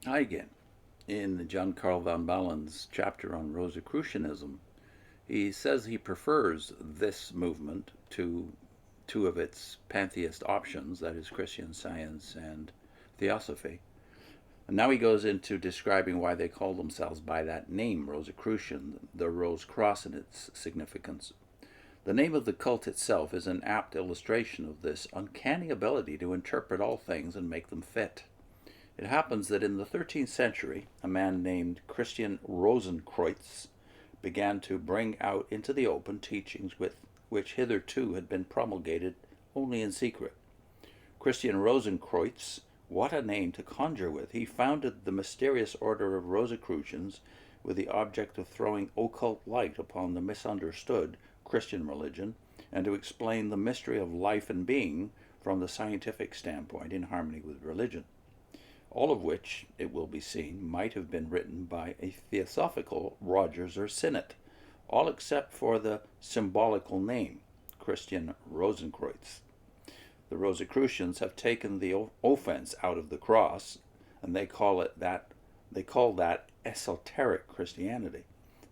Hi again. In John Karel von Baalen's chapter on Rosicrucianism, he says he prefers this movement to two of its pantheist options, that is, Christian Science and Theosophy. And now he goes into describing why they call themselves by that name, Rosicrucian, the rose cross and its significance. The name of the cult itself is an apt illustration of this uncanny ability to interpret all things and make them fit. It happens that in the 13th century, a man named Christian Rosenkreuz began to bring out into the open teachings which hitherto had been promulgated only in secret. Christian Rosenkreuz, what a name to conjure with! He founded the mysterious order of Rosicrucians with the object of throwing occult light upon the misunderstood Christian religion and to explain the mystery of life and being from the scientific standpoint in harmony with religion. All of which, it will be seen, might have been written by a theosophical Rogers or Sinnett, all except for the symbolical name, Christian Rosenkreuz. The Rosicrucians have taken the offense out of the cross, and they call that esoteric Christianity.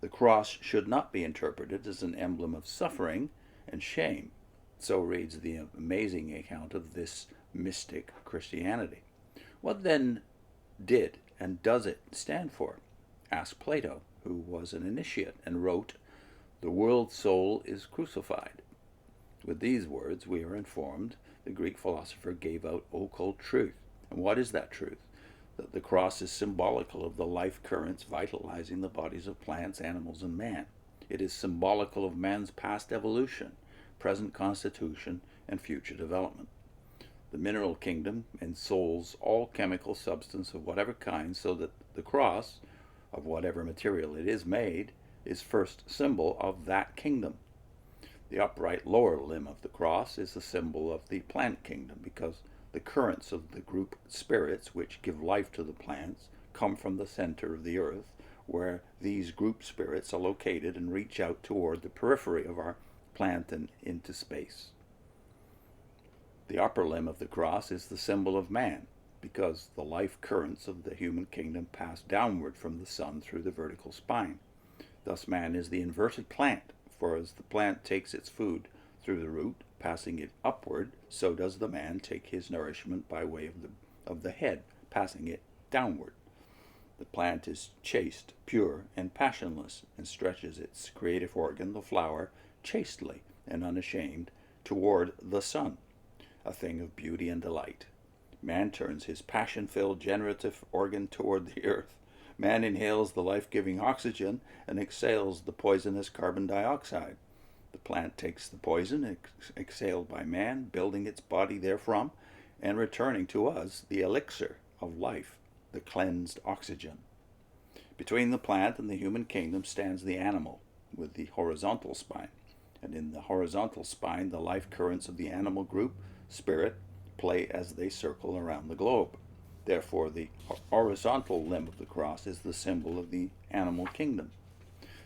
The cross should not be interpreted as an emblem of suffering and shame. So reads the amazing account of this mystic Christianity. What then did and does it stand for? Ask Plato, who was an initiate and wrote, "The world soul is crucified." With these words, we are informed, the Greek philosopher gave out occult truth. And what is that truth? That the cross is symbolical of the life currents vitalizing the bodies of plants, animals, and man. It is symbolical of man's past evolution, present constitution, and future development. The mineral kingdom ensouls all chemical substance of whatever kind, so that the cross, of whatever material it is made, is first symbol of that kingdom. The upright lower limb of the cross is the symbol of the plant kingdom, because the currents of the group spirits which give life to the plants come from the center of the earth, where these group spirits are located and reach out toward the periphery of our plant and into space. The upper limb of the cross is the symbol of man, because the life currents of the human kingdom pass downward from the sun through the vertical spine. Thus man is the inverted plant, for as the plant takes its food through the root, passing it upward, so does the man take his nourishment by way of the head, passing it downward. The plant is chaste, pure, and passionless, and stretches its creative organ, the flower, chastely and unashamed, toward the sun, a thing of beauty and delight. Man turns his passion-filled generative organ toward the earth. Man inhales the life-giving oxygen and exhales the poisonous carbon dioxide. The plant takes the poison exhaled by man, building its body therefrom, and returning to us the elixir of life, the cleansed oxygen. Between the plant and the human kingdom stands the animal, with the horizontal spine, and in the horizontal spine the life currents of the animal group spirit play as they circle around the globe. Therefore, the horizontal limb of the cross is the symbol of the animal kingdom.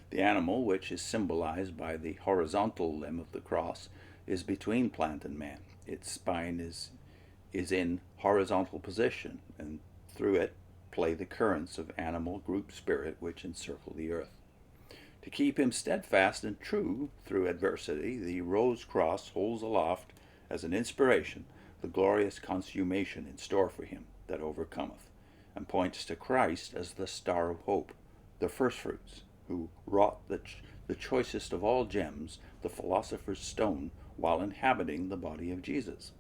The animal, which is symbolized by the horizontal limb of the cross, is between plant and man. Its spine is in horizontal position, and through it play the currents of animal group spirit which encircle the earth. To keep him steadfast and true through adversity, the rose cross holds aloft as an inspiration the glorious consummation in store for him that overcometh, and points to Christ as the star of hope, the firstfruits, who wrought the choicest of all gems, the philosopher's stone, while inhabiting the body of Jesus.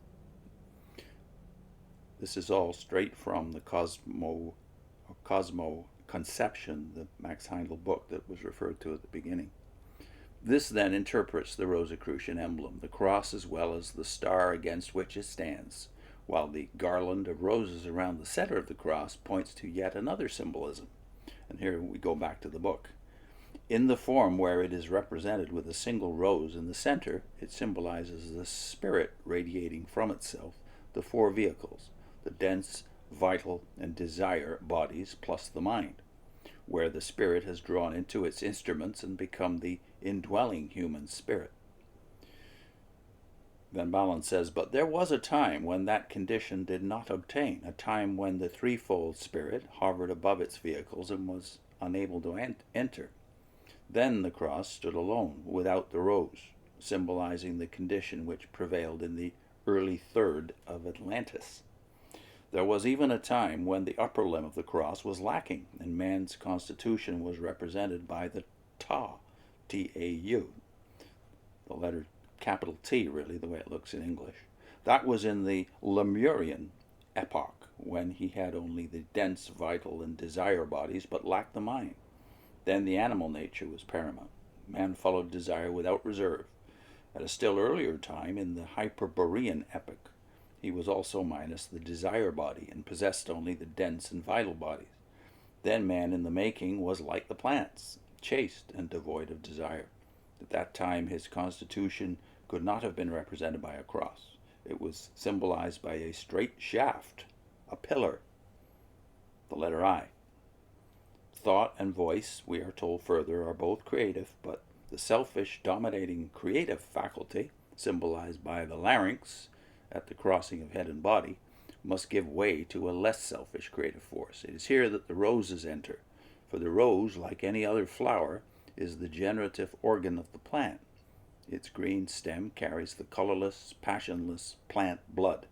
This is all straight from the Cosmo Conception, the Max Heindel book that was referred to at the beginning. This then interprets the Rosicrucian emblem, the cross as well as the star against which it stands, while the garland of roses around the center of the cross points to yet another symbolism. And here we go back to the book. In the form where it is represented with a single rose in the center, it symbolizes the spirit radiating from itself the four vehicles, the dense, vital, and desire bodies plus the mind, where the spirit has drawn into its instruments and become the indwelling human spirit. Van Baalen says, but there was a time when that condition did not obtain, a time when the threefold spirit hovered above its vehicles and was unable to enter. Then the cross stood alone, without the rose, symbolizing the condition which prevailed in the early third of Atlantis. There was even a time when the upper limb of the cross was lacking, and man's constitution was represented by the Ta, T-A-U, the letter capital T, really, the way it looks in English. That was in the Lemurian epoch, when he had only the dense, vital, and desire bodies, but lacked the mind. Then the animal nature was paramount. Man followed desire without reserve. At a still earlier time, in the Hyperborean epoch, he was also minus the desire body and possessed only the dense and vital bodies. Then man in the making was like the plants, chaste and devoid of desire. At that time his constitution could not have been represented by a cross. It was symbolized by a straight shaft, a pillar, the letter I. Thought and voice, we are told further, are both creative, but the selfish, dominating creative faculty, symbolized by the larynx at the crossing of head and body, must give way to a less selfish creative force. It is here that the roses enter, for the rose, like any other flower, is the generative organ of the plant. Its green stem carries the colorless, passionless plant blood.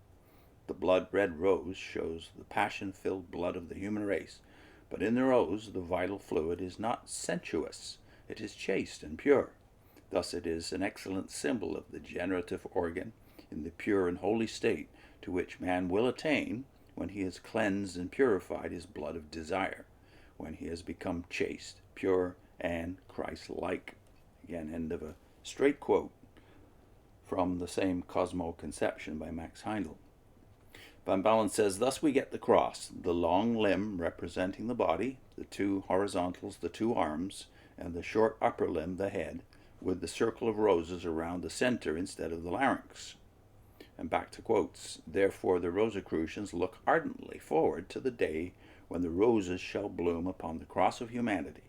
The blood-red rose shows the passion-filled blood of the human race, but in the rose the vital fluid is not sensuous, it is chaste and pure. Thus it is an excellent symbol of the generative organ in the pure and holy state to which man will attain when he has cleansed and purified his blood of desire, when he has become chaste, pure, and Christ-like. Again, end of a straight quote from the same Cosmo-Conception by Max Heindel. Van Baalen says, thus we get the cross, the long limb representing the body, the two horizontals, the two arms, and the short upper limb, the head, with the circle of roses around the center instead of the larynx. And back to quotes. Therefore the Rosicrucians look ardently forward to the day when the roses shall bloom upon the cross of humanity.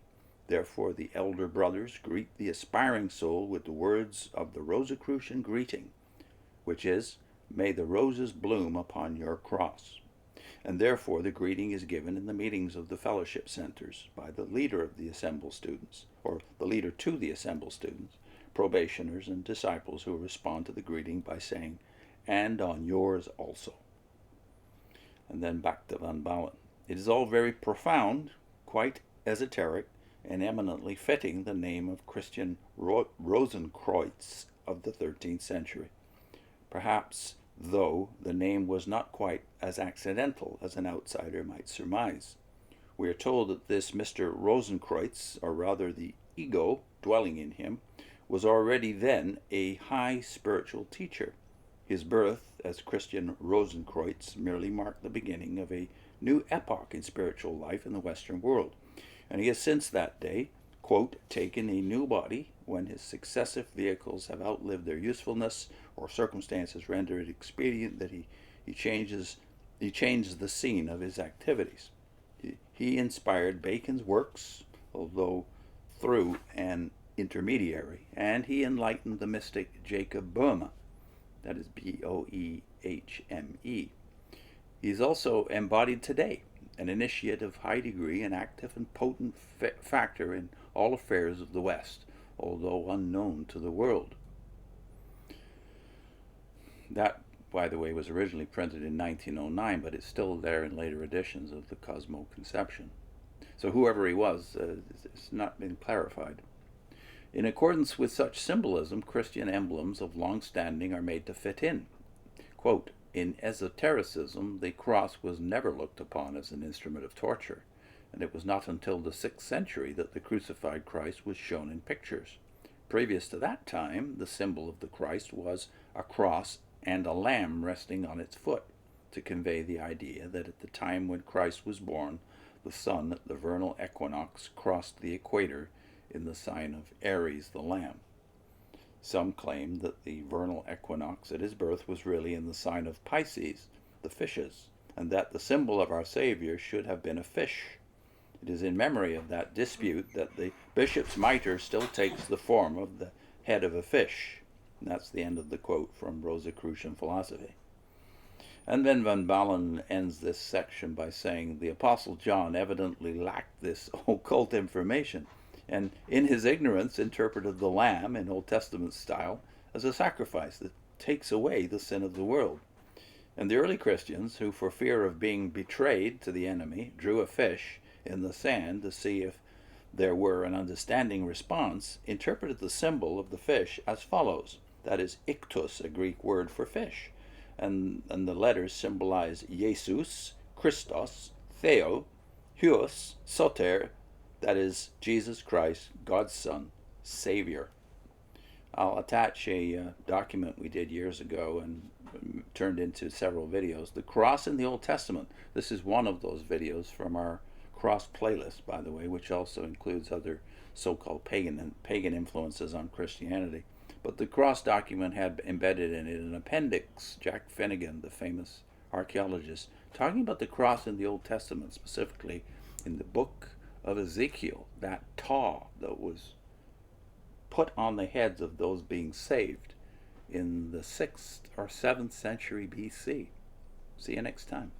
Therefore the elder brothers greet the aspiring soul with the words of the Rosicrucian greeting, which is, may the roses bloom upon your cross. And therefore the greeting is given in the meetings of the fellowship centers by the leader of the assembled students, or the leader to the assembled students, probationers and disciples who respond to the greeting by saying, and on yours also. And then back to Van Baalen. It is all very profound, quite esoteric, and eminently fitting the name of Christian Rosenkreuz of the 13th century. Perhaps, though, the name was not quite as accidental as an outsider might surmise. We are told that this Mr. Rosenkreuz, or rather the ego dwelling in him, was already then a high spiritual teacher. His birth as Christian Rosenkreuz merely marked the beginning of a new epoch in spiritual life in the Western world, and he has since that day, quote, taken a new body when his successive vehicles have outlived their usefulness or circumstances render it expedient that he changes the scene of his activities. He inspired Bacon's works, although through an intermediary, and he enlightened the mystic Jacob Boehme, that is Boehme. He is also embodied today, an initiate of high degree, an active and potent factor in all affairs of the West, although unknown to the world. That, by the way, was originally printed in 1909, but it's still there in later editions of the Cosmo-Conception. So whoever he was, it's not been clarified. In accordance with such symbolism, Christian emblems of long standing are made to fit in. Quote, in esotericism, the cross was never looked upon as an instrument of torture, and it was not until the 6th century that the crucified Christ was shown in pictures. Previous to that time, the symbol of the Christ was a cross and a lamb resting on its foot, to convey the idea that at the time when Christ was born, the sun at the vernal equinox crossed the equator in the sign of Aries the lamb. Some claim that the vernal equinox at his birth was really in the sign of Pisces, the fishes, and that the symbol of our Savior should have been a fish. It is in memory of that dispute that the bishop's mitre still takes the form of the head of a fish. And that's the end of the quote from Rosicrucian philosophy. And then von Baalen ends this section by saying the Apostle John evidently lacked this occult information, and in his ignorance interpreted the lamb in Old Testament style as a sacrifice that takes away the sin of the world. And the early Christians, who for fear of being betrayed to the enemy, drew a fish in the sand to see if there were an understanding response, interpreted the symbol of the fish as follows. That is iktos, a Greek word for fish. And the letters symbolize Jesus, Christos, Theo, Huos, Soter, that is Jesus Christ, God's Son, Savior. I'll attach a document we did years ago and turned into several videos. The cross in the Old Testament. This is one of those videos from our cross playlist, by the way, which also includes other so-called pagan influences on Christianity. But the cross document had embedded in it an appendix. Jack Finnegan, the famous archaeologist, talking about the cross in the Old Testament, specifically in the book of Ezekiel, that taw that was put on the heads of those being saved in the 6th or 7th century BC. See you next time.